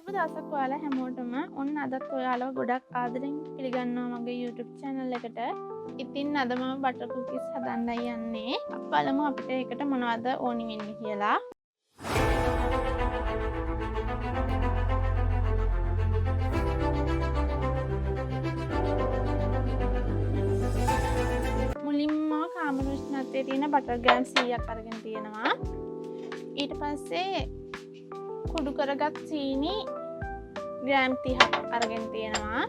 සුබ දවසක් ඔයාලා හැමෝටම. ඔන්න අදත් ඔයාලව ගොඩක් ආදරෙන් පිළිගන්නවා මගේ YouTube channel එකට. ඉතින් අද මම බටර් කුකීස් හදන්නයි යන්නේ. බලමු අපිට ඒකට මොනවද ඕනි වෙන්නේ කියලා. මුලින්ම කාමර උෂ්ණත්වයේ තියෙන බටර් ග්‍රෑම් 100ක් අරගෙන තියෙනවා. ඊට පස්සේ කුඩු කරගත් සීනි ග්‍රෑම් 30ක් අරගෙන තියෙනවා.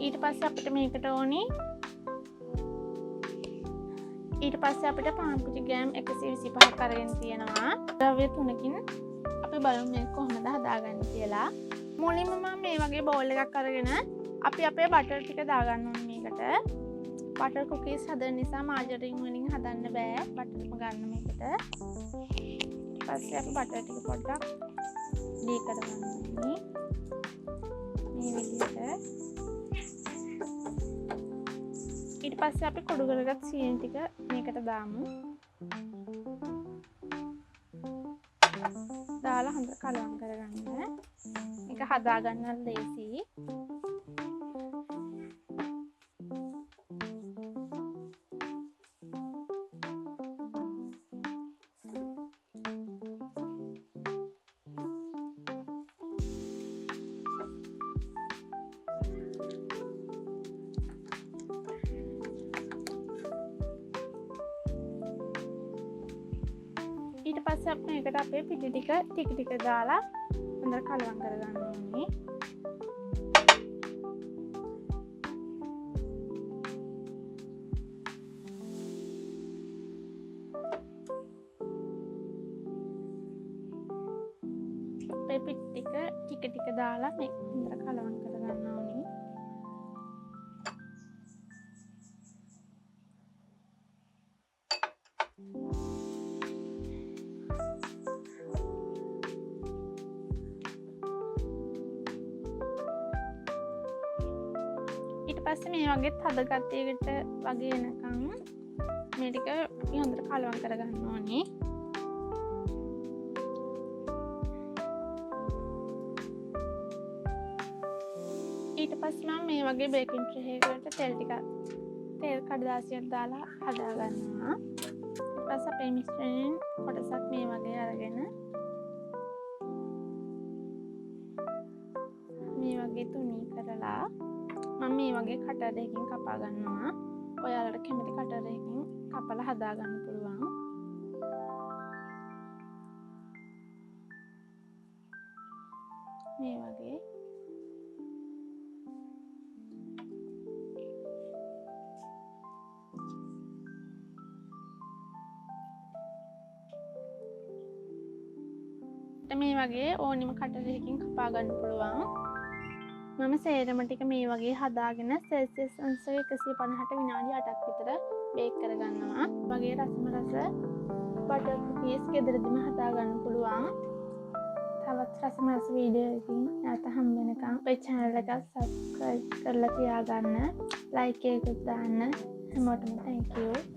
ඊට පස්සේ අපිට මේකට ඕනි පාන් පිටි ග්‍රෑම් 125ක් අරගෙන තියෙනවා. ද්‍රව්‍ය 3කින් අපි බලමු මේක කොහොමද හදාගන්නේ කියලා. මුලින්ම මම මේ වගේ බෝල් එකක් අරගෙන අපි අපේ බටර් ටික දාගන්න ඕනේ මේකට. බටර් කුකීස් හදන නිසා මාජරින් වලින් හදන්න බෑ. බටර්ම ගන්න මේකට. පස්සේ අපි බටර් ටික පොඩ්ඩක් ඩී කරගන්න ඕනේ. මේ විදිහට. ඊට පස්සේ අපි කුඩු කරගත් සීනි ටික මේකට දාමු. දාලා හොඳට කලවම් කරගන්න. මේක හදාගන්න ලේසියි. ඊට පස්සේ අපි මේකට අපේ පිටි ටික දාලා හොඳට කලවම් කරගන්න ඕනේ. අපේ පිටි ටික දාලා මේක හොඳට කලවම් කරගන්න ඕනේ. ඊට පස්සේ මේ වගේත් හදගත්තයකට වගේ එනකම් මේ ටික අපි හොඳට කලවම් කරගන්න ඕනේ. ඊට පස්සේ මම මේ වගේ බේකින් ට්‍රේ එකකට තෙල් කඩදාසියක් දාලා හදාගන්නවා. ඊට පස්සේ අපේ මිශ්‍රණයෙන් කොටසක් මේ වගේ අරගෙන මේ වගේ තුනී කරලා මම මේ වගේ කටරයකින් කපා ගන්නවා. ඔයාලට කැමති කටරයකින් කපලා හදා ගන්න පුළුවන්. මේ වගේ මේ වගේ ඕනිම කටරයකින් කපා ගන්න පුළුවන්. මම සේරම ටික මේ වගේ හදාගෙන සෙල්සියස් අංශ 150ට විනාඩි 8ක් විතර බේක් කරගන්නවා. වගේ රසම රස බටර් කුකීස් ගෙදරදිම හදා ගන්න පුළුවන්. තවත් රසම රස වීඩියෝ එකකින් නැවත හම් වෙනකම් අපේ channel එක subscribe කරලා තියාගන්න. like එකක් දාන්න. හැමෝටම thank you.